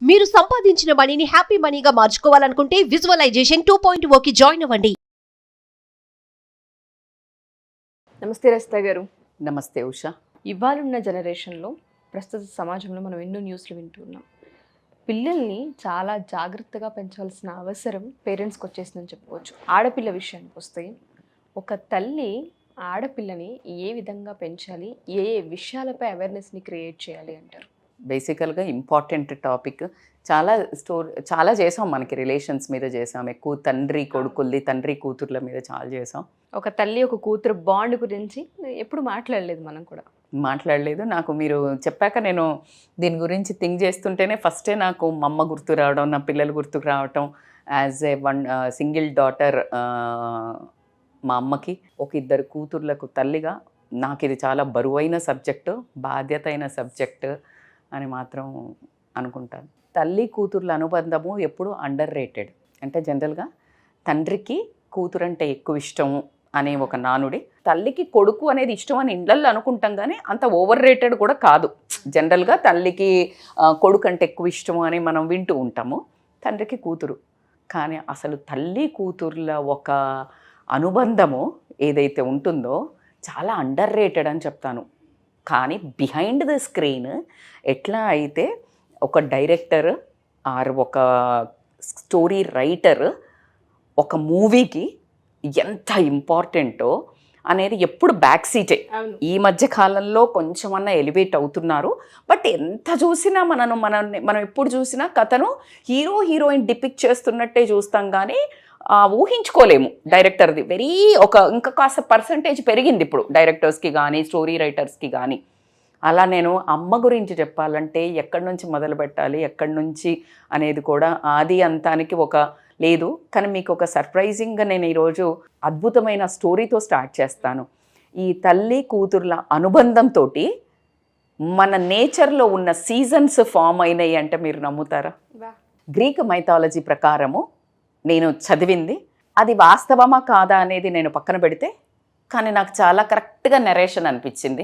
మీరు సంపాదించిన మనీని హ్యాపీ మనీగా మార్చుకోవాలనుకుంటే విజువలైజేషన్ 2.0కి జాయిన్ అవ్వండి. నమస్తే రజిత గారు. నమస్తే ఉషా. ఇవాళున్న జనరేషన్లో ప్రస్తుత సమాజంలో మనం ఎన్నో న్యూస్లు వింటున్నాం. పిల్లల్ని చాలా జాగ్రత్తగా పెంచాల్సిన అవసరం పేరెంట్స్కి వచ్చేసిందని చెప్పుకోవచ్చు. ఆడపిల్ల విషయానికి వస్తే ఒక తల్లి ఆడపిల్లని ఏ విధంగా పెంచాలి, ఏ ఏ విషయాలపై అవేర్నెస్ని క్రియేట్ చేయాలి అంటారు? బేసికల్గా ఇంపార్టెంట్ టాపిక్. చాలా చేసాం, మనకి రిలేషన్స్ మీద చేసాం, ఎక్కువ తండ్రి కొడుకుల్ది, తండ్రి కూతుర్ల మీద చాలా చేసాం. ఒక తల్లి ఒక కూతురు బాండ్ గురించి ఎప్పుడు మాట్లాడలేదు, మనం కూడా మాట్లాడలేదు. నాకు మీరు చెప్పాక నేను దీని గురించి థింక్ చేస్తుంటేనే ఫస్టే నాకు మా అమ్మ గుర్తు రావడం, నా పిల్లలు గుర్తుకు రావటం. యాజ్ ఏ సింగిల్ డాటర్ మా అమ్మకి, ఒక ఇద్దరు కూతుర్లకు తల్లిగా నాకు ఇది చాలా బరువైన సబ్జెక్టు, బాధ్యత అయిన సబ్జెక్టు అని మాత్రం అనుకుంటాను. తల్లి కూతుర్ల అనుబంధము ఎప్పుడు అండర్ రేటెడ్. అంటే జనరల్గా తండ్రికి కూతురు అంటే ఎక్కువ ఇష్టము అనే ఒక నానుడి, తల్లికి కొడుకు అనేది ఇష్టం అని ఇండ్లల్లో అనుకుంటాం, కానీ అంత ఓవర్ రేటెడ్ కూడా కాదు. జనరల్గా తల్లికి కొడుకు అంటే ఎక్కువ ఇష్టము అని మనం వింటూ ఉంటాము, తండ్రికి కూతురు. కానీ అసలు తల్లి కూతుర్ల ఒక అనుబంధము ఏదైతే ఉంటుందో చాలా అండర్ రేటెడ్ అని చెప్తాను. కానీ బిహైండ్ ద స్క్రీన్ ఎట్లా అయితే ఒక డైరెక్టర్ ఆర్ ఒక స్టోరీ రైటర్ ఒక మూవీకి ఎంత ఇంపార్టెంటో అనేది ఎప్పుడు బ్యాక్ సీటే. ఈ మధ్య కాలంలో కొంచెమన్నా ఎలివేట్ అవుతున్నారు, బట్ ఎంత చూసినా మనం ఎప్పుడు చూసినా కథను హీరోయిన్ డిపిక్ట్ చేస్తున్నట్టే చూస్తాం, కానీ ఊహించుకోలేము డైరెక్టర్ది. ఇంకా కాస్త పర్సంటేజ్ పెరిగింది ఇప్పుడు డైరెక్టర్స్కి కానీ స్టోరీ రైటర్స్కి కానీ. అలా నేను అమ్మ గురించి చెప్పాలంటే ఎక్కడి నుంచి మొదలు పెట్టాలి, ఎక్కడి నుంచి అనేది కూడా ఆది అంతానికి ఒక లేదు. కానీ మీకు ఒక సర్ప్రైజింగ్గా నేను ఈరోజు అద్భుతమైన స్టోరీతో స్టార్ట్ చేస్తాను. ఈ తల్లి కూతుర్ల అనుబంధంతో మన నేచర్లో ఉన్న సీజన్స్ ఫామ్ అయినాయి అంటే మీరు నమ్ముతారా? గ్రీక్ మైథాలజీ ప్రకారము నేను చదివింది, అది వాస్తవమా కాదా అనేది నేను పక్కన పెడితే, కానీ నాకు చాలా కరెక్ట్గా నెరేషన్ అనిపించింది.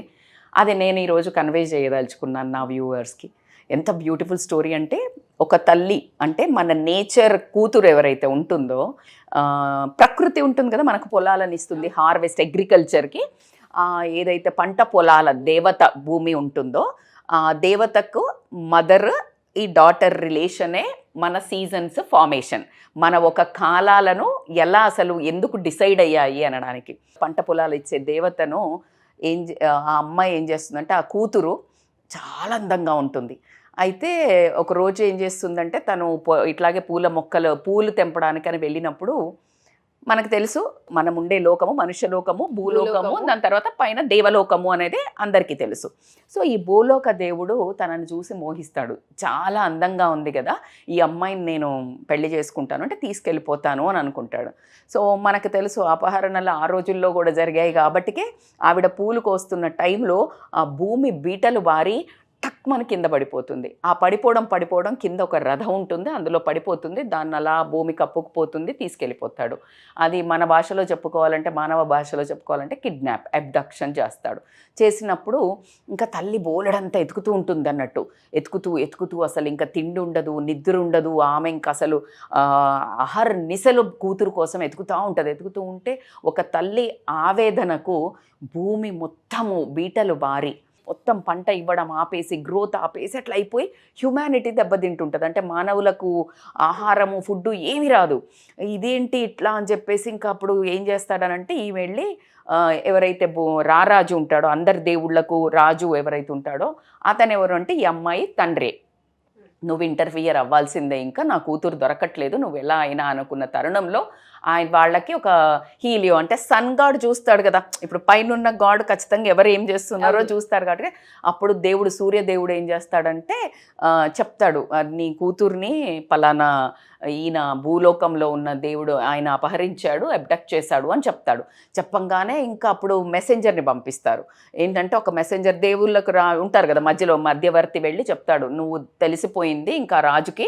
అది నేను ఈరోజు కన్వే చేయదలుచుకున్నాను నా వ్యూవర్స్కి. ఎంత బ్యూటిఫుల్ స్టోరీ అంటే, ఒక తల్లి అంటే మన నేచర్ కూతురు ఎవరైతే ఉంటుందో, ప్రకృతి ఉంటుంది కదా మనకు పొలాలను ఇస్తుంది, హార్వెస్ట్ అగ్రికల్చర్కి ఏదైతే పంట పొలాల దేవత భూమి ఉంటుందో, ఆ దేవతకు మదర్ ఈ డాటర్ రిలేషనే మన సీజన్స్ ఫార్మేషన్. మన ఒక కాలాలను ఎలా అసలు ఎందుకు డిసైడ్ అయ్యాయి అనడానికి. పంట పొలాలు ఇచ్చే దేవతను ఆ అమ్మాయి ఏం చేస్తుందంటే, ఆ కూతురు చాలా అందంగా ఉంటుంది. అయితే ఒకరోజు ఏం చేస్తుందంటే, తను ఇట్లాగే పూలు తెంపడానికని వెళ్ళినప్పుడు, మనకు తెలుసు మనం ఉండే లోకము మనుష్యలోకము, భూలోకము, దాని తర్వాత పైన దేవలోకము అనేది అందరికీ తెలుసు. సో ఈ భూలోక దేవుడు తనని చూసి మోహిస్తాడు. చాలా అందంగా ఉంది కదా, ఈ అమ్మాయిని నేను పెళ్లి చేసుకుంటాను అంటే తీసుకెళ్ళిపోతాను అని అనుకుంటాడు. సో మనకు తెలుసు అపహరణలు ఆ రోజుల్లో కూడా జరిగాయి కాబట్టికే ఆవిడ పూలు కోస్తున్న టైంలో ఆ భూమి బీటలు బారి టక్ మన కింద పడిపోతుంది. ఆ పడిపోవడం కింద ఒక రథం ఉంటుంది, అందులో పడిపోతుంది, దాన్ని అలా భూమి కప్పుకుపోతుంది, తీసుకెళ్ళిపోతాడు. అది మన భాషలో చెప్పుకోవాలంటే, మానవ భాషలో చెప్పుకోవాలంటే కిడ్నాప్, అబ్డక్షన్ చేస్తాడు. చేసినప్పుడు ఇంకా తల్లి బోలెడంతా ఎతుకుతూ ఉంటుంది అన్నట్టు, ఎతుకుతూ అసలు ఇంకా తిండి ఉండదు, నిద్ర ఉండదు. ఆమె ఇంకా అసలు నిశలు కూతురు కోసం ఎతుకుతూ ఉంటే ఒక తల్లి ఆవేదనకు భూమి మొత్తము బీటలు బారి మొత్తం పంట ఇవ్వడం ఆపేసి, గ్రోత్ ఆపేసి అట్లా అయిపోయి హ్యూమానిటీ దెబ్బతింటుంటుంది. అంటే మానవులకు ఆహారము, ఫుడ్డు ఏమి రాదు. ఇదేంటి ఇట్లా అని చెప్పేసి ఇంకా అప్పుడు ఏం చేస్తాడనంటే, ఈ వెళ్ళి ఎవరైతే రారాజు ఉంటాడో, అందరి దేవుళ్లకు రాజు ఎవరైతే ఉంటాడో అతను ఎవరు అంటే ఈ అమ్మాయి తండ్రి. నువ్వు ఇంటర్ఫియర్ అవ్వాల్సిందే, ఇంకా నా కూతురు దొరకట్లేదు, నువ్వు ఎలా అయినా అనుకున్న తరుణంలో వాళ్ళకి ఒక హీలియో అంటే సన్ గాడ్ చూస్తాడు కదా, ఇప్పుడు పైన గాడ్ ఖచ్చితంగా ఎవరు ఏం చేస్తున్నారో చూస్తారు కాబట్టి, అప్పుడు దేవుడు సూర్యదేవుడు ఏం చేస్తాడంటే చెప్తాడు, నీ కూతుర్ని పలానా ఈయన భూలోకంలో ఉన్న దేవుడు ఆయన అపహరించాడు, అబ్డక్ట్ చేశాడు అని చెప్తాడు. చెప్పంగానే ఇంకా అప్పుడు మెసెంజర్ని పంపిస్తారు. ఏంటంటే ఒక మెసెంజర్ దేవుళ్ళకు ఉంటారు కదా మధ్యలో మధ్యవర్తి వెళ్ళి చెప్తాడు, నువ్వు తెలిసిపోయింది అర్థమైంది ఇంకా రాజుకి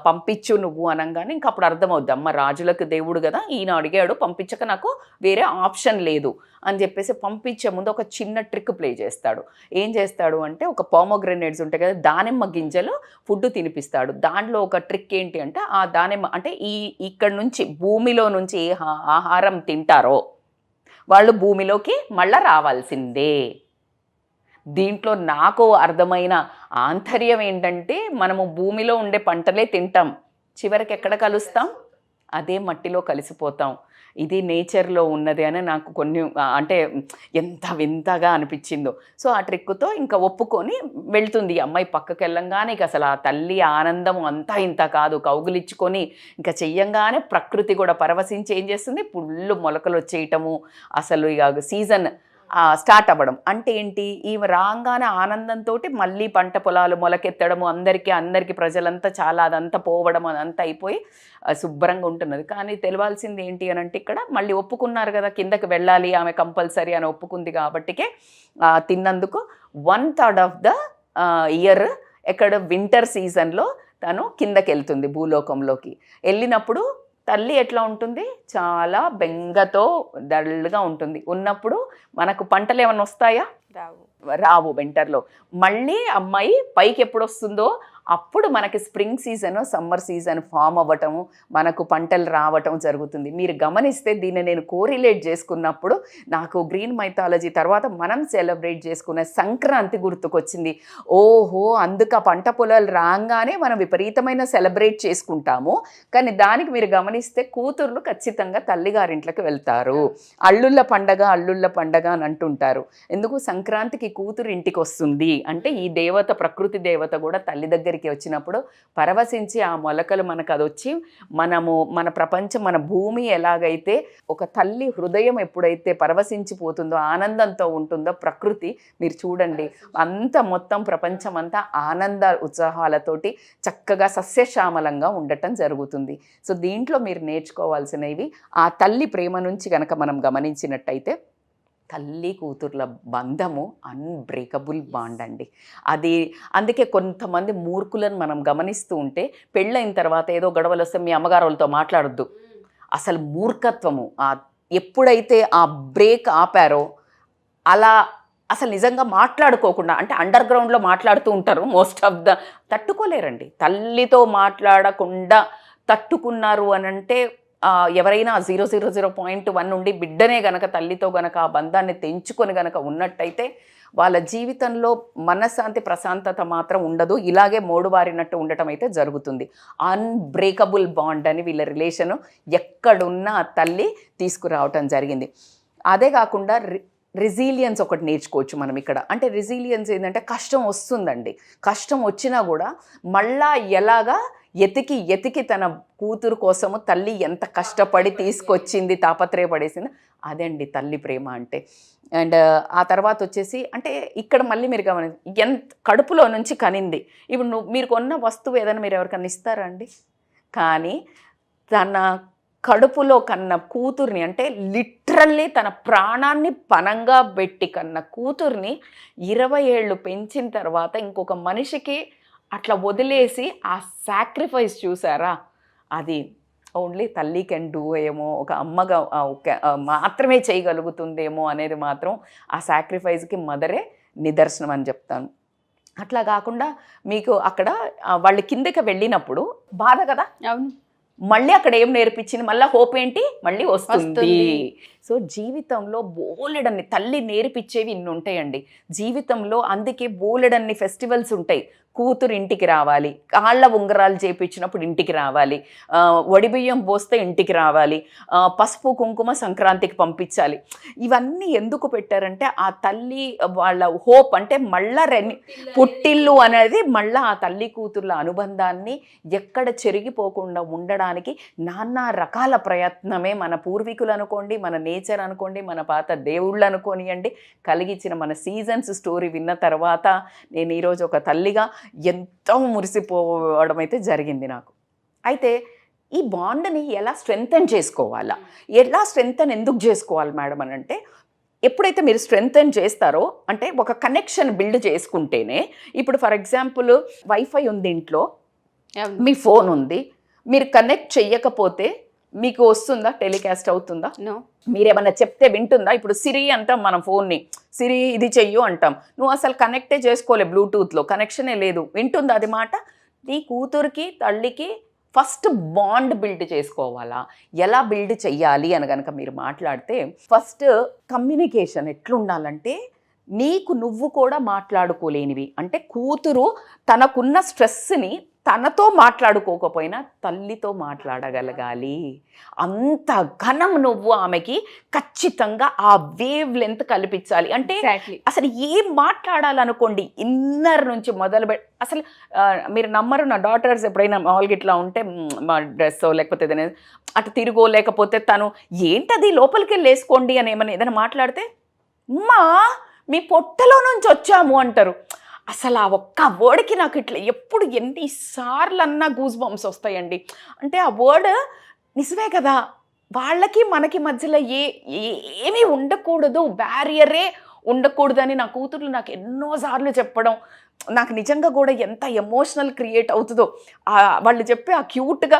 పంపించు నువ్వు అనగానే ఇంకా అప్పుడు అర్థమవుద్ది, అమ్మ రాజులకు దేవుడు కదా, ఈయన అడిగాడు పంపించక నాకు వేరే ఆప్షన్ లేదు అని చెప్పేసి పంపించే ముందు ఒక చిన్న ట్రిక్ ప్లే చేస్తాడు. ఏం చేస్తాడు అంటే ఒక పోమోగ్రెనేట్స్ ఉంటాయి కదా, దానిమ్మ గింజలు ఫుడ్ తినిపిస్తాడు. దాంట్లో ఒక ట్రిక్ ఏంటి అంటే ఆ దానిమ్మ అంటే ఇక్కడ నుంచి భూమిలో నుంచి ఏ ఆహారం తింటారో వాళ్ళు భూమిలోకి మళ్ళా రావాల్సిందే. దీంట్లో నాకు అర్థమైన ఆంతర్యం ఏంటంటే మనము భూమిలో ఉండే పంటలే తింటాం, చివరికి ఎక్కడ కలుస్తాం, అదే మట్టిలో కలిసిపోతాం. ఇది నేచర్లో ఉన్నది అని నాకు కొన్ని అంటే ఎంత వింతగా అనిపించిందో. సో ఆ ట్రిక్తో ఇంకా ఒప్పుకొని వెళ్తుంది ఈ అమ్మాయి. పక్కకి వెళ్ళంగానే ఇక అసలు ఆ తల్లి ఆనందం అంతా ఇంత కాదు, కౌగులిచ్చుకొని ఇంకా చెయ్యంగానే ప్రకృతి కూడా పరవశించి ఏం చేస్తుంది, పుళ్ళు మొలకలు వచ్చేయటము, అసలు ఇక సీజన్ స్టార్ట్ అవ్వడం. అంటే ఏంటి, ఈమె రాగానే ఆనందంతో మళ్ళీ పంట పొలాలు మొలకెత్తడము, అందరికీ ప్రజలంతా చాలా అదంతా పోవడం అదంతా అయిపోయి శుభ్రంగా ఉంటున్నది. కానీ తెలియాల్సింది ఏంటి అని అంటే ఇక్కడ మళ్ళీ ఒప్పుకున్నారు కదా కిందకి వెళ్ళాలి ఆమె కంపల్సరీ అని ఒప్పుకుంది కాబట్టికే తిన్నందుకు 1/3 ఆఫ్ ద ఇయర్ ఎక్కడ వింటర్ సీజన్లో తను కిందకి వెళ్తుంది భూలోకంలోకి. వెళ్ళినప్పుడు తల్లి ఎట్లా ఉంటుంది, చాలా బెంగతో డల్గా ఉంటుంది. ఉన్నప్పుడు మనకు పంటలు ఏమైనా వస్తాయా, రావు వింటర్లో. మళ్ళీ అమ్మాయి పైకి ఎప్పుడు వస్తుందో అప్పుడు మనకి spring season summer season form అవ్వటము, మనకు పంటలు రావటం జరుగుతుంది. మీరు గమనిస్తే దీన్ని నేను కోరిలేట్ చేసుకున్నప్పుడు నాకు గ్రీన్ మైథాలజీ తర్వాత మనం సెలబ్రేట్ చేసుకునే సంక్రాంతి గుర్తుకొచ్చింది. ఓహో, అందుకు ఆ పంట పొలాలు రాగానే మనం విపరీతమైన సెలబ్రేట్ చేసుకుంటాము. కానీ దానికి మీరు గమనిస్తే కూతుర్లు ఖచ్చితంగా తల్లిగారింట్లోకి వెళ్తారు. అల్లుళ్ళ పండగ అని అంటుంటారు. ఎందుకు, సంక్రాంతికి కూతురు ఇంటికి వస్తుంది అంటే ఈ దేవత, ప్రకృతి దేవత కూడా తల్లి దగ్గరికి వచ్చినప్పుడు పరవశించి ఆ మొలకలు మనకు అది వచ్చి మన ప్రపంచం, మన భూమి ఎలాగైతే ఒక తల్లి హృదయం ఎప్పుడైతే పరవశించిపోతుందో ఆనందంతో ఉంటుందో ప్రకృతి, మీరు చూడండి అంత మొత్తం ప్రపంచం అంతా ఆనంద ఉత్సాహాలతోటి చక్కగా సస్యశ్యామలంగా ఉండటం జరుగుతుంది. సో దీంట్లో మీరు నేర్చుకోవాల్సినవి ఆ తల్లి ప్రేమ నుంచి కనుక మనం గమనించినట్టయితే తల్లి కూతుర్ల బంధము అన్బ్రేకబుల్ బాండ్ అండి. అది అందుకే కొంతమంది మూర్ఖులను మనం గమనిస్తూ ఉంటే పెళ్ళైన తర్వాత ఏదో గొడవలు వస్తే మీ అమ్మగారు వాళ్ళతో మాట్లాడొద్దు, అసలు మూర్ఖత్వము. ఎప్పుడైతే ఆ బ్రేక్ ఆపారో అలా అసలు నిజంగా మాట్లాడుకోకుండా, అంటే అండర్ గ్రౌండ్లో మాట్లాడుతూ ఉంటారు మోస్ట్ ఆఫ్ తట్టుకోలేరండి. తల్లితో మాట్లాడకుండా తట్టుకున్నారు అని అంటే ఎవరైనా 0.1 నుండి బిడ్డనే గనక తల్లితో గనక ఆ బంధాన్ని తెంచుకొని గనక ఉన్నట్టయితే వాళ్ళ జీవితంలో మనశ్శాంతి ప్రశాంతత మాత్రం ఉండదు, ఇలాగే మోడుబారినట్టు ఉండటం అయితే జరుగుతుంది. అన్బ్రేకబుల్ బాండ్ అని వీళ్ళ రిలేషను ఎక్కడున్నా తల్లి తీసుకురావటం జరిగింది. అదే కాకుండా రెసిలియన్స్ ఒకటి నేర్చుకోవచ్చు మనం ఇక్కడ. అంటే రెసిలియన్స్ ఏంటంటే కష్టం వస్తుందండి, కష్టం వచ్చినా కూడా మళ్ళా ఎలాగా ఎతికి తన కూతురు కోసము తల్లి ఎంత కష్టపడి తీసుకొచ్చింది, తాపత్రయపడేసింది, అదండి తల్లి ప్రేమ అంటే. అండ్ ఆ తర్వాత వచ్చేసి అంటే ఇక్కడ మళ్ళీ మీరు ఎంత కడుపులో నుంచి కనింది. ఇప్పుడు మీరు కొన్న వస్తువు ఏదైనా మీరు ఎవరికన్నా ఇస్తారా అండి? కానీ తన కడుపులో కన్న కూతుర్ని, అంటే లిటరల్లీ తన ప్రాణాన్ని పణంగా పెట్టి కన్న కూతుర్ని 20 ఏళ్ళు పెంచిన తర్వాత ఇంకొక మనిషికి అట్లా వదిలేసి ఆ సాక్రిఫైస్ చూసారా, అది ఓన్లీ తల్లి కెన్ డూ ఏమో, ఒక అమ్మగా మాత్రమే చేయగలుగుతుందేమో అనేది మాత్రం ఆ సాక్రిఫైస్కి మదరే నిదర్శనం అని చెప్తాను. అట్లా కాకుండా మీకు అక్కడ వాళ్ళు కిందకి వెళ్ళినప్పుడు బాధ కదా, అవును, మళ్ళీ అక్కడ ఏం నేర్పించింది, మళ్ళీ హోప్ ఏంటి, మళ్ళీ వస్తుంది. సో జీవితంలో బోలెడన్ని తల్లి నేర్పించేవి ఇన్ని ఉంటాయండి జీవితంలో. అందుకే బోలెడన్ని ఫెస్టివల్స్ ఉంటాయి. కూతురు ఇంటికి రావాలి, కాళ్ళ ఉంగరాలు చేపించినప్పుడు ఇంటికి రావాలి, వడిబియ్యం పోస్తే ఇంటికి రావాలి, పసుపు కుంకుమ సంక్రాంతికి పంపించాలి. ఇవన్నీ ఎందుకు పెట్టారంటే ఆ తల్లి వాళ్ళ హోప్, అంటే మళ్ళా పుట్టిల్లు అనేది మళ్ళీ ఆ తల్లి కూతుర్ల అనుబంధాన్ని ఎక్కడ చెరిగిపోకుండా ఉండడానికి నానా రకాల ప్రయత్నమే మన పూర్వీకులు అనుకోండి, మన నేచర్ అనుకోండి, మన పాత దేవుళ్ళు అనుకోనియండి కలిగించిన మన సీజన్స్ స్టోరీ విన్న తర్వాత నేను ఈరోజు ఒక తల్లిగా ఎంతో మురిసిపోవడం అయితే జరిగింది నాకు. అయితే ఈ బాండ్ని ఎలా స్ట్రెంగ్తన్ చేసుకోవాలా, ఎలా స్ట్రెంగ్తన్ ఎందుకు చేసుకోవాలి మేడం అని అంటే, ఎప్పుడైతే మీరు స్ట్రెంగ్తెన్ చేస్తారో అంటే ఒక కనెక్షన్ బిల్డ్ చేసుకుంటేనే, ఇప్పుడు ఫర్ ఎగ్జాంపుల్ వైఫై ఉంది ఇంట్లో, మీ ఫోన్ ఉంది, మీరు కనెక్ట్ చెయ్యకపోతే మీకు వస్తుందా, టెలికాస్ట్ అవుతుందా? మీరేమన్నా చెప్తే వింటుందా? ఇప్పుడు సిరి అంటాం మనం ఫోన్ని, సిరి ఇది చెయ్యు అంటాం, నువ్వు అసలు కనెక్టే చేసుకోలే, బ్లూటూత్లో కనెక్షనే లేదు, వింటుందా అది మాట? నీ కూతురికి తల్లికి ఫస్ట్ బాండ్ బిల్డ్ చేసుకోవాలా, ఎలా బిల్డ్ చెయ్యాలి అని కనుక మీరు మాట్లాడితే, ఫస్ట్ కమ్యూనికేషన్ ఎట్లుండాలంటే నీకు నువ్వు కూడా మాట్లాడుకోలేనివి, అంటే కూతురు తనకున్న స్ట్రెస్ని తనతో మాట్లాడుకోకపోయినా తల్లితో మాట్లాడగలగాలి. అంత ఘనం నువ్వు ఆమెకి ఖచ్చితంగా ఆ వేవ్ లెంత్ కల్పించాలి. అంటే అసలు ఏం మాట్లాడాలనుకోండి ఇన్నర్ నుంచి అసలు మీరు నమ్మరు, నా డాటర్స్ ఎప్పుడైనా మామూలుగా ఇట్లా ఉంటే మా డ్రెస్ లేకపోతే ఏదైనా అటు తిరుగో, లేకపోతే తను ఏంటది లోపలికి వెళ్ళి వేసుకోండి అని ఏదైనా మాట్లాడితే, అమ్మా మీ పొట్టలో నుంచి వచ్చాము అంటారు. అసలు ఆ ఒక్క వర్డ్కి నాకు ఇట్లా ఎప్పుడు ఎన్నిసార్లు అన్నా గూస్ బంప్స్ వస్తాయండి. అంటే ఆ వర్డ్ నిజమే కదా, వాళ్ళకి మనకి మధ్యలో ఏమీ ఉండకూడదు, బ్యారియరే ఉండకూడదని నా కూతుర్లు నాకు ఎన్నోసార్లు చెప్పడం నాకు నిజంగా కూడా ఎంత ఎమోషనల్ క్రియేట్ అవుతుందో. వాళ్ళు చెప్పి ఆ క్యూట్గా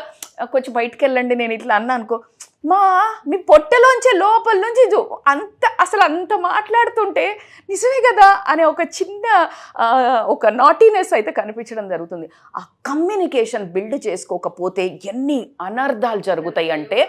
కొంచెం బయటికి వెళ్ళండి నేను ఇట్లా అన్నా అనుకో, మా మీ పొట్టలోంచే లోపల నుంచి అసలు అంత మాట్లాడుతుంటే నిజమే కదా అనే ఒక చిన్న ఒక నాటీనెస్ అయితే కనిపించడం జరుగుతుంది. ఆ కమ్యూనికేషన్ బిల్డ్ చేసుకోకపోతే ఎన్ని అనర్థాలు జరుగుతాయి అంటే,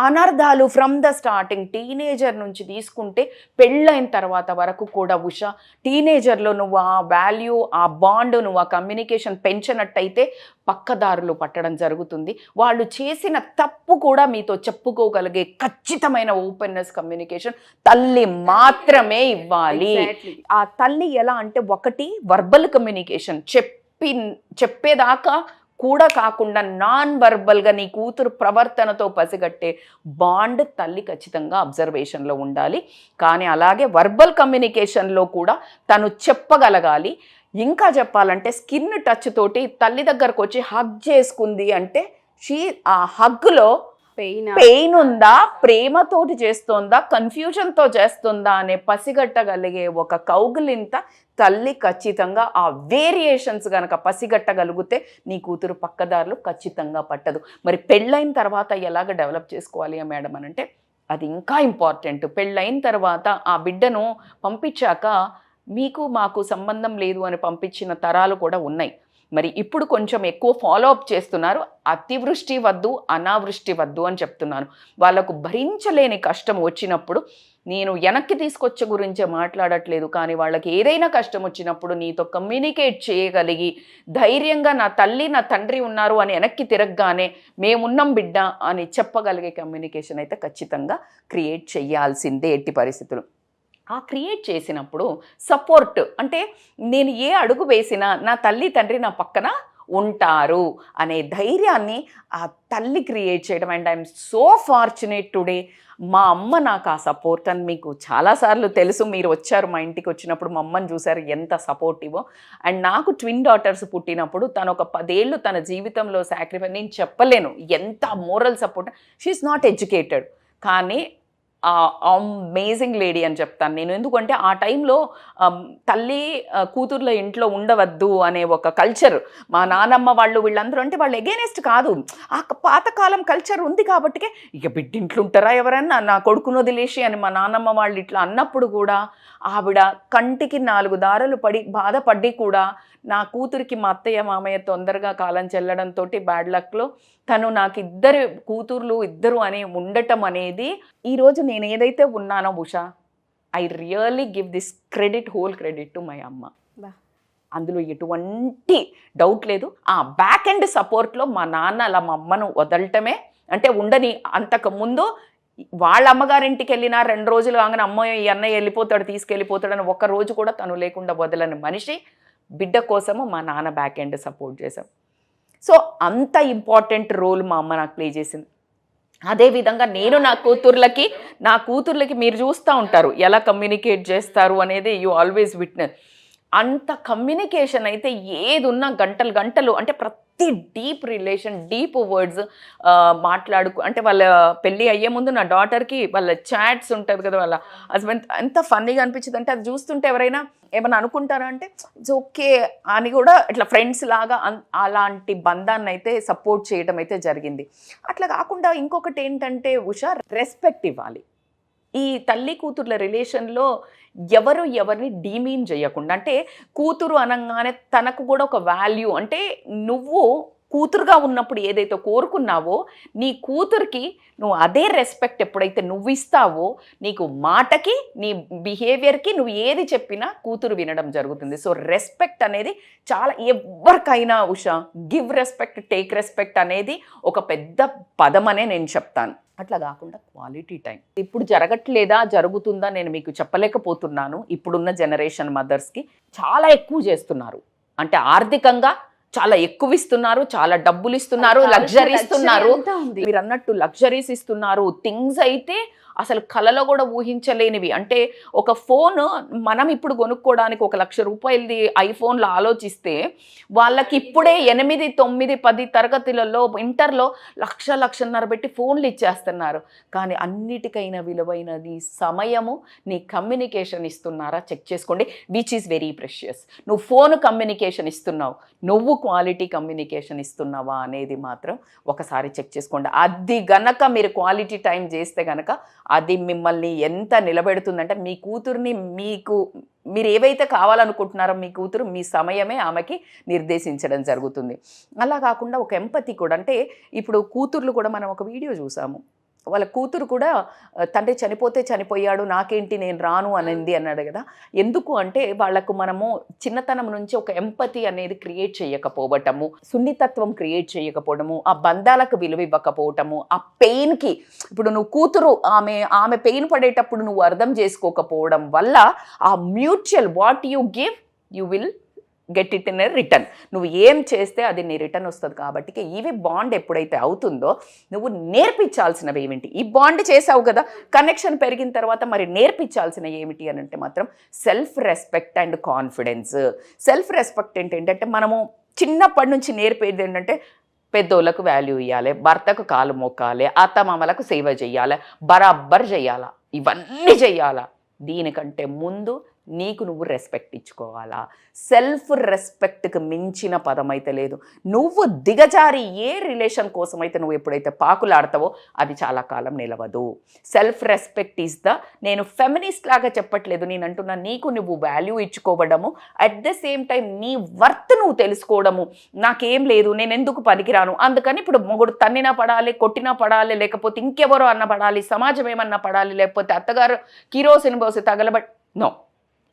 అనర్థాలు ఫ్రమ్ ద స్టార్టింగ్ టీనేజర్ నుంచి తీసుకుంటే పెళ్ళైన తర్వాత వరకు కూడా ఉషా, టీనేజర్లో నువ్వు ఆ వాల్యూ, ఆ బాండ్, నువ్వు ఆ కమ్యూనికేషన్ పెంచినట్టయితే పక్కదారులు పట్టడం జరుగుతుంది. వాళ్ళు చేసిన తప్పు కూడా మీతో చెప్పుకోగలిగే ఖచ్చితమైన ఓపెన్నెస్ కమ్యూనికేషన్ తల్లి మాత్రమే ఇవ్వాలి. ఆ తల్లి ఎలా అంటే, ఒకటి వర్బల్ కమ్యూనికేషన్ చెప్పేదాకా కూడా కాకుండా నాన్ వర్బల్గా నీ కూతురు ప్రవర్తనతో పసిగట్టే బాండ్ తల్లి ఖచ్చితంగా అబ్జర్వేషన్లో ఉండాలి. కానీ అలాగే వర్బల్ కమ్యూనికేషన్లో కూడా తను చెప్పగలగాలి. ఇంకా చెప్పాలంటే స్కిన్ టచ్ తోటి తల్లి దగ్గరకు వచ్చి హగ్ చేసుకుంది అంటే ఆ హగ్లో పెయిన్ ఉందా, ప్రేమతోటి చేస్తోందా, కన్ఫ్యూజన్తో చేస్తుందా అనే పసిగట్టగలిగే ఒక కౌగిలింత తల్లి ఖచ్చితంగా ఆ వేరియేషన్స్ కనుక పసిగట్టగలిగితే నీ కూతురు పక్కదారులు ఖచ్చితంగా పట్టదు. మరి పెళ్ళైన తర్వాత ఎలాగ డెవలప్ చేసుకోవాలి మేడం అని అంటే, అది ఇంకా ఇంపార్టెంట్. పెళ్ళైన తర్వాత ఆ బిడ్డను పంపించాక మీకు మాకు సంబంధం లేదు అని పంపించిన తరాలు కూడా ఉన్నాయి. మరి ఇప్పుడు కొంచెం ఎక్కువ ఫాలో అప్ చేస్తున్నారు. అతివృష్టి వద్దు, అనావృష్టి వద్దు అని చెప్తున్నాను. వాళ్ళకు భరించలేని కష్టం వచ్చినప్పుడు, నేను వెనక్కి తీసుకొచ్చే గురించే మాట్లాడట్లేదు, కానీ వాళ్ళకి ఏదైనా కష్టం వచ్చినప్పుడు నీతో కమ్యూనికేట్ చేయగలిగి ధైర్యంగా నా తల్లి నా తండ్రి ఉన్నారు అని వెనక్కి తిరగగానే మేమున్నాం బిడ్డ అని చెప్పగలిగే కమ్యూనికేషన్ అయితే ఖచ్చితంగా క్రియేట్ చేయాల్సిందే ఎట్టి పరిస్థితులు. ఆ క్రియేట్ చేసినప్పుడు సపోర్ట్ అంటే, నేను ఏ అడుగు వేసినా నా తల్లి తండ్రి నా పక్కన ఉంటారు అనే ధైర్యాన్ని ఆ తల్లి క్రియేట్ చేయడం. And I'm so fortunate today, మా అమ్మ నాకు ఆ సపోర్ట్ అని మీకు చాలాసార్లు తెలుసు. మీరు వచ్చారు మా ఇంటికి, వచ్చినప్పుడు మా అమ్మని చూశారు ఎంత సపోర్టివో. అండ్ నాకు ట్విన్ డాటర్స్ పుట్టినప్పుడు తను ఒక 10 ఏళ్ళు తన జీవితంలో సాక్రిఫైస్, నేను చెప్పలేను ఎంత moral support. She's not educated, కానీ అమేజింగ్ లేడీ అని చెప్తాను నేను. ఎందుకంటే ఆ టైంలో తల్లి కూతుర్ల ఇంట్లో ఉండవద్దు అనే ఒక కల్చర్, మా నానమ్మ వాళ్ళు వీళ్ళందరూ అంటే వాళ్ళు ఎగెనెస్ట్ కాదు, ఆ పాతకాలం కల్చర్ ఉంది కాబట్టి ఇక బిడ్డ ఇంట్లో ఉంటారా ఎవరన్నా, నా కొడుకును వదిలేసి అని మా నానమ్మ వాళ్ళు ఇట్లా అన్నప్పుడు కూడా ఆవిడ కంటికి 4 దారులు పడి బాధపడి కూడా నా కూతురికి మా అత్తయ్య మామయ్య తొందరగా కాలం చెల్లడంతో బ్యాడ్ లక్లో తను నాకు 2 కూతుర్లు అని ఉండటం అనేది, ఈరోజు నేను ఏదైతే ఉన్నానో Usha, I really give this credit, whole credit to my అమ్మ. అందులో ఎటువంటి డౌట్ లేదు. ఆ బ్యాక్ ఎండ్ సపోర్ట్లో మా నాన్న అలా మా అమ్మను వదలటమే, అంటే ఉండని అంతకుముందు వాళ్ళ అమ్మగారింటికి వెళ్ళినా 2 రోజులు కాగానే అమ్మాయి ఈ అన్నయ్య వెళ్ళిపోతాడు తీసుకెళ్ళిపోతాడని ఒక్క రోజు కూడా తను లేకుండా వదలని మనిషి. బిడ్డ కోసము మా నాన్న బ్యాక్ ఎండ్ సపోర్ట్ చేశాం. సో అంత ఇంపార్టెంట్ రోల్ మా అమ్మ నాకు ప్లే చేసింది. అదేవిధంగా నేను నా కూతుర్లకి మీరు చూస్తూ ఉంటారు ఎలా కమ్యూనికేట్ చేస్తారు అనేది, యూ ఆల్వేస్ విట్నెస్. అంత కమ్యూనికేషన్ అయితే ఏది ఉన్నా గంటలు అంటే అతి డీప్ రిలేషన్, డీప్ వర్డ్స్ అంటే వాళ్ళ పెళ్ళి అయ్యే ముందు నా డాటర్కి వాళ్ళ చాట్స్ ఉంటుంది కదా, వాళ్ళ హస్బెండ్ ఎంత ఫన్నీగా అనిపించింది అంటే అది చూస్తుంటే ఎవరైనా ఏమైనా అనుకుంటారా అంటే ఇట్స్ ఓకే అని కూడా ఇట్లా ఫ్రెండ్స్ లాగా అలాంటి బంధాన్ని అయితే సపోర్ట్ చేయడం అయితే జరిగింది. అట్లా కాకుండా ఇంకొకటి ఏంటంటే ఉషా, రెస్పెక్ట్ ఇవ్వాలి. ఈ తల్లి కూతుర్ల రిలేషన్లో ఎవరిని డీమీన్ చేయకుండా, అంటే కూతురు అనగానే తనకు కూడా ఒక వాల్యూ, అంటే నువ్వు కూతురుగా ఉన్నప్పుడు ఏదైతే కోరుకున్నావో నీ కూతురికి నువ్వు అదే రెస్పెక్ట్ ఎప్పుడైతే నువ్వు ఇస్తావో నీకు మాటకి నీ బిహేవియర్కి నువ్వు ఏది చెప్పినా కూతురు వినడం జరుగుతుంది. సో రెస్పెక్ట్ అనేది చాలా ఎవరికైనా Usha, give respect, take respect అనేది ఒక పెద్ద పదమనే నేను చెప్తాను. అట్లా కాకుండా క్వాలిటీ టైం ఇప్పుడు జరగట్లేదా, జరుగుతుందా నేను మీకు చెప్పలేకపోతున్నాను. ఇప్పుడున్న జనరేషన్ మదర్స్కి చాలా ఎక్కువ చేస్తున్నారు, అంటే ఆర్థికంగా చాలా ఎక్కువ ఇస్తున్నారు, చాలా డబ్బులు ఇస్తున్నారు, లగ్జరీ ఇస్తున్నారు. మీరు అన్నట్టు లగ్జరీస్ ఇస్తున్నారు. థింగ్స్ అయితే అసలు కలలో కూడా ఊహించలేనివి. అంటే ఒక ఫోన్ మనం ఇప్పుడు కొనుక్కోవడానికి 1 లక్ష రూపాయలది ఐఫోన్లో ఆలోచిస్తే వాళ్ళకి ఇప్పుడే 8, 9, 10 తరగతులలో ఇంటర్లో 1,00,000, 1,50,000 పెట్టి ఫోన్లు ఇచ్చేస్తున్నారు. కానీ అన్నిటికైనా విలువైనది సమయము, నీ కమ్యూనికేషన్ ఇస్తున్నారా చెక్ చేసుకోండి, విచ్ ఈస్ వెరీ ప్రెషియస్. నువ్వు ఫోన్ కమ్యూనికేషన్ ఇస్తున్నావు, నువ్వు క్వాలిటీ కమ్యూనికేషన్ ఇస్తున్నావా అనేది మాత్రం ఒకసారి చెక్ చేసుకోండి. అది గనక మీరు క్వాలిటీ టైం చేస్తే గనక అది మిమ్మల్ని ఎంత నిలబెడుతుందంటే మీ కూతుర్ని మీరు ఏవైతే కావాలనుకుంటున్నారో మీ కూతురు మీ సమయమే ఆమెకి నిర్దేశించడం జరుగుతుంది. అలా కాకుండా ఒక ఎంపతి కూడా, అంటే ఇప్పుడు కూతుర్లు కూడా మనం ఒక వీడియో చూసాము, వాళ్ళ కూతురు కూడా తండ్రి చనిపోతే చనిపోయాడు, నాకేంటి నేను రాను అనింది అన్నాడు కదా. ఎందుకు అంటే వాళ్ళకు మనము చిన్నతనం నుంచి ఒక ఎంపతి అనేది క్రియేట్ చేయకపోవటము, సున్నితత్వం క్రియేట్ చేయకపోవడము, ఆ బంధాలకు విలువ ఇవ్వకపోవటము, ఆ పెయిన్కి ఇప్పుడు నువ్వు కూతురు ఆమె పెయిన్ పడేటప్పుడు నువ్వు అర్థం చేసుకోకపోవడం వల్ల ఆ mutual what you give you will get it in return. నువ్వు ఏం చేస్తే అది నీ రిటర్న్ వస్తుంది. కాబట్టి ఇవి బాండ్ ఎప్పుడైతే అవుతుందో నువ్వు నేర్పించాల్సినవి ఏమిటి, ఈ బాండ్ చేసావు కదా, కనెక్షన్ పెరిగిన తర్వాత మరి నేర్పించాల్సిన ఏమిటి అని అంటే మాత్రం self respect and confidence. Self respect ఏంటంటే మనము చిన్నప్పటి నుంచి నేర్పేది ఏంటంటే పెద్దోళ్ళకు వాల్యూ ఇవ్వాలి, భర్తకు కాలు మొక్కాలి, అత్తమామలకు సేవ చేయాలి, బరాబర్ చేయాలా, ఇవన్నీ చేయాలా. దీనికంటే ముందు నీకు నువ్వు రెస్పెక్ట్ ఇచ్చుకోవాలా. సెల్ఫ్ రెస్పెక్ట్కి మించిన పదం అయితే లేదు. నువ్వు దిగజారి ఏ రిలేషన్ కోసం అయితే నువ్వు ఎప్పుడైతే పాకులాడతావో అది చాలా కాలం నిలవదు. సెల్ఫ్ రెస్పెక్ట్ ఈజ్ నేను ఫెమినిస్ట్ లాగా చెప్పట్లేదు, నేను అంటున్నా నీకు నువ్వు వాల్యూ ఇచ్చుకోవడము, అట్ ద సేమ్ టైం నీ వర్త్ నువ్వు తెలుసుకోవడము. నాకేం లేదు, నేను ఎందుకు పనికిరాను, అందుకని ఇప్పుడు మొగుడు తన్నినా పడాలి, కొట్టినా పడాలి, లేకపోతే ఇంకెవరో అన్న పడాలి, సమాజం ఏమన్నా పడాలి, లేకపోతే అత్తగారు కిరోసిన్ పోసి no,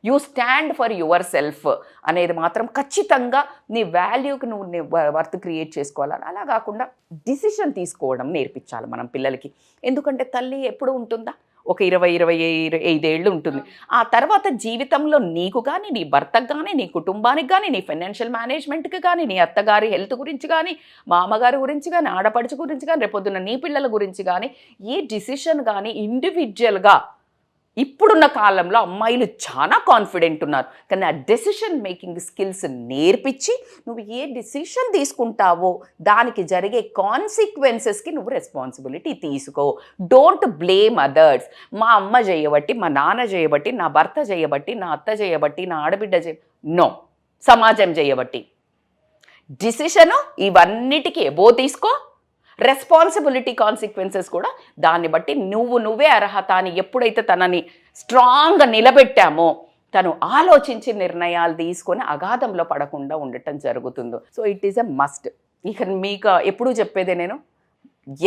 you stand for yourself అనేది మాత్రం ఖచ్చితంగా నీ వాల్యూకి నువ్వు వర్త్ క్రియేట్ చేసుకోవాలి. అలా కాకుండా డిసిషన్ తీసుకోవడం నేర్పించాలి మనం పిల్లలకి. ఎందుకంటే తల్లి ఎప్పుడు ఉంటుందా, ఒక 20-25 ఏళ్ళు ఉంటుంది. ఆ తర్వాత జీవితంలో నీకు కానీ, నీ భర్తకు కానీ, నీ కుటుంబానికి కానీ, నీ ఫైనాన్షియల్ మేనేజ్మెంట్కి కానీ, నీ అత్తగారి హెల్త్ గురించి కానీ, మా అమ్మగారి గురించి కానీ, ఆడపడుచు గురించి కానీ, రేపొద్దున నీ పిల్లల గురించి కానీ ఏ డిసిషన్ కానీ ఇండివిజువల్గా ఇప్పుడున్న కాలంలో అమ్మాయిలు చాలా కాన్ఫిడెంట్ ఉన్నారు. కానీ ఆ డెసిషన్ మేకింగ్ స్కిల్స్ నేర్పించి నువ్వు ఏ డెసిషన్ తీసుకుంటావో దానికి జరిగే కాన్సిక్వెన్సెస్కి నువ్వు రెస్పాన్సిబిలిటీ తీసుకో. Don't blame others. మా అమ్మ చేయబట్టి, మా నాన్న చేయబట్టి, నా భర్త చేయబట్టి, నా అత్త చేయబట్టి, నా ఆడబిడ్డ నో, సమాజం చేయబట్టి. డిసిషను ఇవన్నిటికీ ఎబో తీసుకో. రెస్పాన్సిబిలిటీ కాన్సిక్వెన్సెస్ కూడా దాన్ని బట్టి నువ్వే అర్హత అని ఎప్పుడైతే తనని స్ట్రాంగ్గా నిలబెట్టామో తను ఆలోచించి నిర్ణయాలు తీసుకొని అగాధంలో పడకుండా ఉండటం జరుగుతుందో. So it is a must. ఇక మీకు ఎప్పుడూ చెప్పేదే నేను,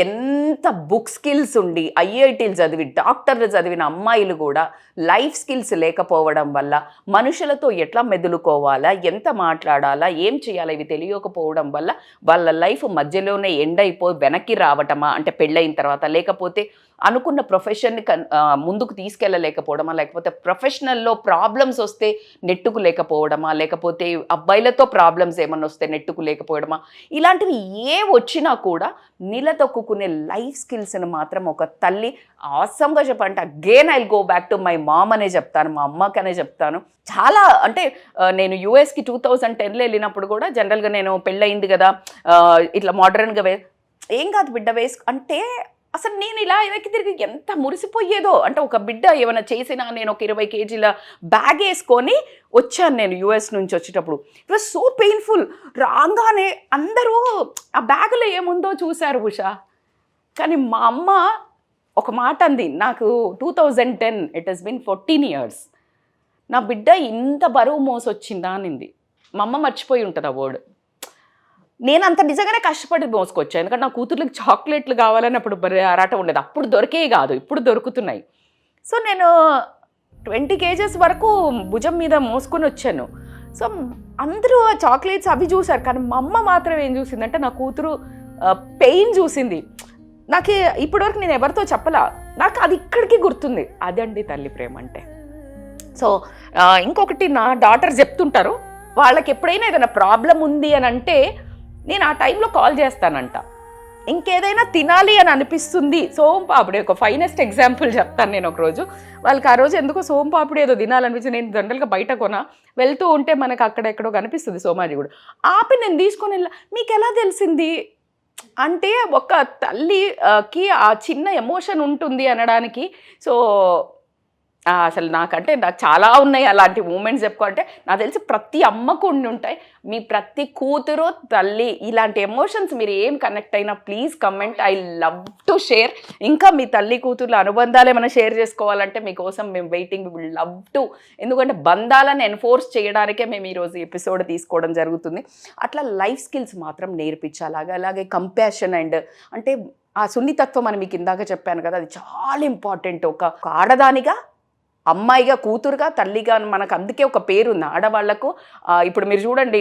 ఎంత బుక్ స్కిల్స్ ఉండి ఐఐటీలు చదివి డాక్టర్లు చదివిన అమ్మాయిలు కూడా లైఫ్ స్కిల్స్ లేకపోవడం వల్ల మనుషులతో ఎట్లా మెదులుకోవాలా, ఎంత మాట్లాడాలా, ఏం చేయాలా ఇవి తెలియకపోవడం వల్ల వాళ్ళ లైఫ్ మధ్యలోనే ఎండ్ అయిపోయి వెనక్కి రావటమా, అంటే పెళ్ళైన తర్వాత, లేకపోతే అనుకున్న ప్రొఫెషన్ని ముందుకు తీసుకెళ్ళలేకపోవడమా, లేకపోతే ప్రొఫెషనల్లో ప్రాబ్లమ్స్ వస్తే నెట్టుకు లేకపోవడమా, లేకపోతే అబ్బాయిలతో ప్రాబ్లమ్స్ ఏమన్నా వస్తే నెట్టుకు లేకపోవడమా, ఇలాంటివి ఏ వచ్చినా కూడా నిలదొక్కునే లైఫ్ స్కిల్స్ని మాత్రం ఒక తల్లి ఆసమ్గా చెప్పాలంటే again I go back to my mom అనే చెప్తాను, మా అమ్మకనే చెప్తాను. చాలా అంటే నేను యూఎస్కి 2010లో వెళ్ళినప్పుడు కూడా జనరల్గా నేను పెళ్ళయింది కదా ఇట్లా మోడర్న్గా ఏం కాదు బిడ్డ అంటే అసలు నేను ఇలా వెనక్కి తిరిగి ఎంత మురిసిపోయేదో. అంటే ఒక బిడ్డ ఏమైనా చేసినా నేను ఒక 20 kgల బ్యాగ్ వేసుకొని వచ్చాను నేను యూఎస్ నుంచి వచ్చేటప్పుడు. It was so painful. రాగానే అందరూ ఆ బ్యాగులో ఏముందో చూశారు ఉషా. కానీ మా అమ్మ ఒక మాట అంది నాకు 2010, ఇట్ హెస్ బిన్ 14 years, నా బిడ్డ ఇంత బరువు మోసొచ్చిందా అనింది. మా అమ్మ మర్చిపోయి ఉంటుంది ఆ వర్డ్. నేను అంత నిజంగానే కష్టపడి మోసుకొచ్చాను, ఎందుకంటే నా కూతుర్లకు చాక్లెట్లు కావాలని అప్పుడు ఆరాటం ఉండేది. అప్పుడు దొరికే కాదు, ఇప్పుడు దొరుకుతున్నాయి. సో నేను 20 kgs వరకు భుజం మీద మోసుకొని వచ్చాను. సో అందరూ ఆ చాక్లెట్స్ అవి చూశారు, కానీ మా అమ్మ మాత్రం ఏం చూసిందంటే నా కూతురు పెయిన్ చూసింది. నాకు ఇప్పటివరకు నేను ఎవరితో చెప్పలా, నాకు అది ఇక్కడికి గుర్తుంది. అదండి తల్లి ప్రేమ అంటే. సో ఇంకొకటి నా డాటర్ చెప్తుంటారు, వాళ్ళకి ఎప్పుడైనా ఏదైనా ప్రాబ్లం ఉంది అని అంటే నేను ఆ టైంలో కాల్ చేస్తానంట. ఇంకేదైనా తినాలి అని అనిపిస్తుంది, సోంపాపిడి ఒక ఫైనెస్ట్ ఎగ్జాంపుల్ చెప్తాను. నేను ఒకరోజు వాళ్ళకి ఆ రోజు ఎందుకో సోంపాపిడి ఏదో తినాలనిపించి, నేను జనరల్గా బయట వెళ్తూ ఉంటే మనకు అక్కడెక్కడో కనిపిస్తుంది సోమాజి కూడా, ఆపి నేను తీసుకొని వెళ్ళా. మీకు ఎలా తెలిసింది అంటే ఒక తల్లికి ఆ చిన్న ఎమోషన్ ఉంటుంది అనడానికి. సో అసలు నాకు చాలా ఉన్నాయి అలాంటి మూమెంట్స్ చెప్పుకోవాలంటే. నాకు తెలిసి ప్రతి అమ్మకు ఉండి ఉంటాయి. మీ ప్రతి కూతురు తల్లి ఇలాంటి ఎమోషన్స్ మీరు ఏం కనెక్ట్ అయినా please comment, I love to share. ఇంకా మీ తల్లి కూతుర్ల అనుబంధాలు ఏమైనా షేర్ చేసుకోవాలంటే మీకోసం మేము waiting, we will love to. ఎందుకంటే బంధాలను ఎన్ఫోర్స్ చేయడానికే మేము ఈరోజు ఎపిసోడ్ తీసుకోవడం జరుగుతుంది. అట్లా లైఫ్ స్కిల్స్ మాత్రం నేర్పించాలి. అలాగే కంపాషన్ అండ్ అంటే ఆ సున్నితత్వం అని మీకు ఇందాక చెప్పాను కదా, అది చాలా ఇంపార్టెంట్. ఒక ఆడదానిగా, అమ్మాయిగా, కూతురుగా, తల్లిగా మనకు అందుకే ఒక పేరుంది ఆడవాళ్లకు. ఇప్పుడు మీరు చూడండి,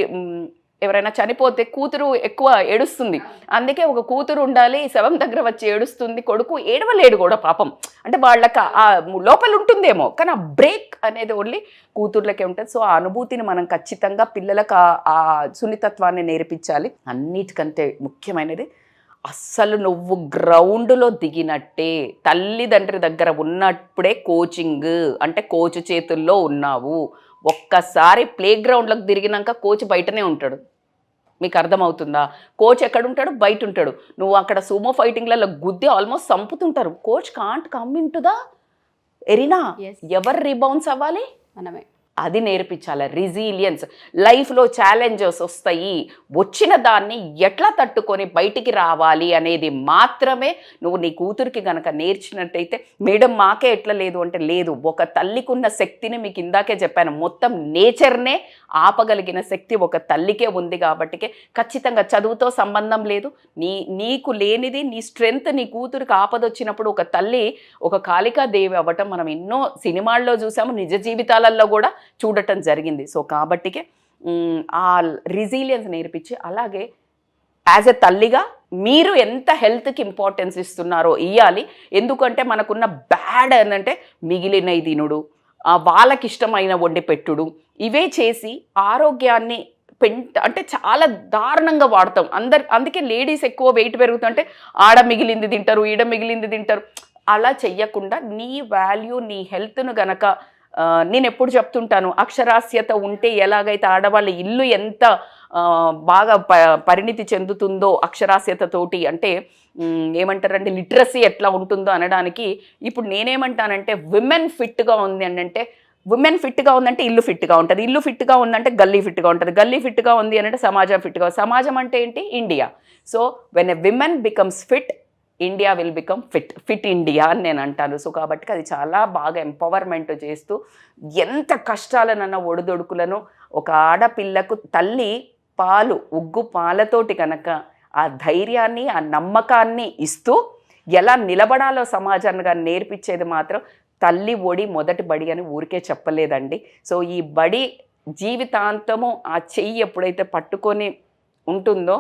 ఎవరైనా చనిపోతే కూతురు ఎక్కువ ఏడుస్తుంది, అందుకే ఒక కూతురు ఉండాలి. శవం దగ్గర వచ్చి ఏడుస్తుంది, కొడుకు ఏడవలేడు కూడా పాపం. అంటే వాళ్ళకి ఆ లోపల ఉంటుందేమో, కానీ ఆ బ్రేక్ అనేది ఓన్లీ కూతుర్లకే ఉంటుంది. సో ఆ అనుభూతిని మనం ఖచ్చితంగా పిల్లలకు ఆ సున్నితత్వాన్ని నేర్పించాలి. అన్నిటికంటే ముఖ్యమైనది, అస్సలు నువ్వు గ్రౌండ్లో దిగినట్టే, తల్లిదండ్రి దగ్గర ఉన్నప్పుడే కోచింగ్ అంటే కోచ్ చేతుల్లో ఉన్నావు. ఒక్కసారి ప్లే గ్రౌండ్లోకి తిరిగినాక కోచ్ బయటనే ఉంటాడు. మీకు అర్థమవుతుందా? కోచ్ ఎక్కడుంటాడు? బయట ఉంటాడు. నువ్వు అక్కడ సూమో ఫైటింగ్లలో గుద్ది ఆల్మోస్ట్ చంపుతుంటారు. Coach can't come in to the arena. ఎవరు రీబౌన్స్ అవ్వాలి? మనమే. అది నేర్పించాలి. రెసిలియన్స్. లైఫ్లో ఛాలెంజెస్ వస్తాయి, వచ్చిన దాన్ని ఎట్లా తట్టుకొని బయటికి రావాలి అనేది మాత్రమే నువ్వు నీ కూతురికి కనుక నేర్చినట్టయితే, మేడం మాకే ఎట్లా లేదు అంటే లేదు, ఒక తల్లికి ఉన్న శక్తిని మీకు ఇందాకే చెప్పాను, మొత్తం నేచర్నే ఆపగలిగిన శక్తి ఒక తల్లికే ఉంది. కాబట్టి ఖచ్చితంగా చదువుతో సంబంధం లేదు, నీకు లేనిది నీ స్ట్రెంగ్త్ నీ కూతురికి ఆపదొచ్చినప్పుడు ఒక తల్లి ఒక కాళికాదేవి అవ్వటం మనం ఎన్నో సినిమాల్లో చూసాము, నిజ జీవితాలలో కూడా చూడటం జరిగింది. సో కాబట్టికే ఆ రెసిలియన్స్ నేర్పించి, అలాగే యాజ్ ఎ తల్లిగా మీరు ఎంత హెల్త్కి ఇంపార్టెన్స్ ఇస్తున్నారో ఇవ్వాలి. ఎందుకంటే మనకున్న బ్యాడ్ అంటే మిగిలినవి తినుడు, వాళ్ళకి ఇష్టమైన వండి పెట్టుడు, ఇవే చేసి ఆరోగ్యాన్ని అంటే చాలా దారుణంగా వాడతాం అందుకే లేడీస్ ఎక్కువ వెయిట్ పెరుగుతుంటే ఆడ మిగిలింది తింటారు, ఈడ మిగిలింది తింటారు. అలా చెయ్యకుండా నీ వాల్యూ, నీ హెల్త్ను గనక, నేను ఎప్పుడు చెప్తుంటాను, అక్షరాస్యత ఉంటే ఎలాగైతే ఆడవాళ్ళ ఇల్లు ఎంత బాగా పరిణితి చెందుతుందో అక్షరాస్యతతోటి, అంటే ఏమంటారంటే లిటరసీ ఎట్లా ఉంటుందో అనడానికి. ఇప్పుడు నేనేమంటానంటే విమెన్ ఫిట్గా ఉంది అంటే, విమెన్ ఫిట్గా ఉందంటే ఇల్లు ఫిట్గా ఉంటుంది, ఇల్లు ఫిట్గా ఉందంటే గల్లీ ఫిట్గా ఉంటుంది, గల్లీ ఫిట్గా ఉంది అంటే సమాజం ఫిట్గా, సమాజం అంటే ఏంటి? India. So when a women becomes fit, India will become fit India అని నేను అంటాను. సో కాబట్టి అది చాలా బాగా ఎంపవర్మెంట్ చేస్తూ, ఎంత కష్టాలనన్నా ఒడిదొడుకులను ఒక ఆడపిల్లకు తల్లి పాలు, ఉగ్గు పాలతోటి కనుక ఆ ధైర్యాన్ని, ఆ నమ్మకాన్ని ఇస్తూ ఎలా నిలబడాలో సమాజాన్ని నేర్పించేది మాత్రం తల్లి ఒడి మొదటి బడి అని ఊరికే చెప్పలేదండి. సో ఈ బడి జీవితాంతము ఆ చెయ్యి ఎప్పుడైతే పట్టుకొని ఉంటుందో,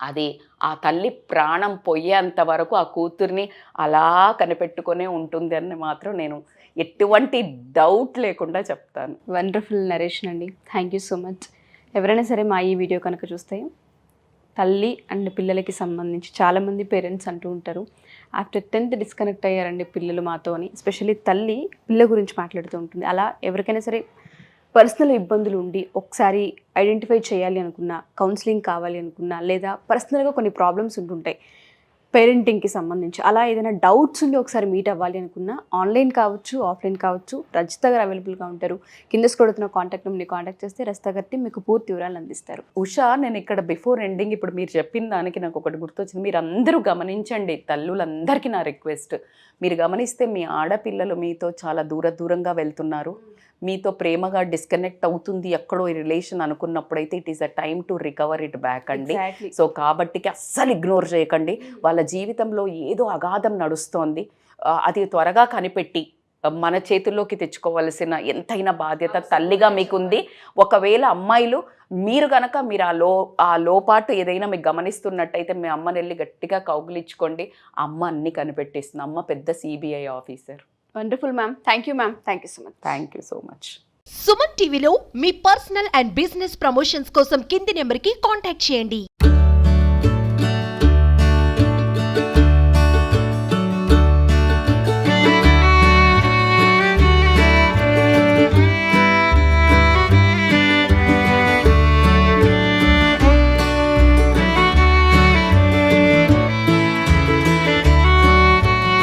అది ఆ తల్లి ప్రాణం పోయేంత వరకు ఆ కూతుర్ని అలా కనిపెట్టుకునే ఉంటుంది అని మాత్రం నేను ఎటువంటి డౌట్ లేకుండా చెప్తాను. వండర్ఫుల్ నరేషన్ అండి, థ్యాంక్ యూ సో మచ్. ఎవరైనా సరే మా ఈ వీడియో కనుక చూస్తే తల్లి అండ్ పిల్లలకి సంబంధించి చాలామంది పేరెంట్స్ అంటూ ఉంటారు ఆఫ్టర్ 10th డిస్కనెక్ట్ అయ్యారండి పిల్లలు మాతో అని. ఎస్పెషల్లీ తల్లి పిల్ల గురించి మాట్లాడుతూ ఉంటుంది. అలా ఎవరికైనా సరే పర్సనల్ ఇబ్బందులు ఉండి ఒకసారి ఐడెంటిఫై చేయాలి అనుకున్నా, కౌన్సిలింగ్ కావాలి అనుకున్నా, లేదా పర్సనల్గా కొన్ని ప్రాబ్లమ్స్ ఉంటుంటాయి పేరెంటింగ్కి సంబంధించి, అలా ఏదైనా డౌట్స్ ఉండి ఒకసారి మీట్ అవ్వాలి అనుకున్నా ఆన్లైన్ కావచ్చు, ఆఫ్లైన్ కావచ్చు, రజిత గారు అవైలబుల్గా ఉంటారు. కింద స్క్రోల్ కాంటాక్ట్ నెంబర్ని కాంటాక్ట్ చేస్తే రజిత గారి మీకు పూర్తి వివరాలు అందిస్తారు. ఉషా, నేను ఇక్కడ బిఫోర్ ఎండింగ్ ఇప్పుడు మీరు చెప్పిన దానికి నాకు ఒకటి గుర్తొచ్చింది. మీరు అందరూ గమనించండి, తల్లులందరికీ నా రిక్వెస్ట్, మీరు గమనిస్తే మీ ఆడపిల్లలు మీతో చాలా దూరంగా వెళ్తున్నారు, మీతో ప్రేమగా డిస్కనెక్ట్ అవుతుంది ఎక్కడో ఈ రిలేషన్ అనుకున్నప్పుడైతే it is a time to recover it back అండి. సో కాబట్టి అస్సలు ఇగ్నోర్ చేయకండి. వాళ్ళ జీవితంలో ఏదో అగాధం నడుస్తోంది, అది త్వరగా కనిపెట్టి మన చేతుల్లోకి తెచ్చుకోవాల్సిన ఎంతైనా బాధ్యత తల్లిగా మీకుంది. ఒకవేళ అమ్మాయిలు మీరు కనుక ఆ లోపాటు ఏదైనా మీకు గమనిస్తున్నట్టయితే మీ అమ్మని వెళ్ళి గట్టిగా కౌగిలించుకోండి. అమ్మ అన్ని కనిపెట్టేస్తుంది. అమ్మ పెద్ద CBI officer. Wonderful ma'am. Thank you ma'am. Thank you so much. Thank you so much. Suman టీవీలో మీ పర్సనల్ అండ్ బిజినెస్ ప్రమోషన్స్ కోసం కింది నెంబర్కి కాంటాక్ట్ చేయండి.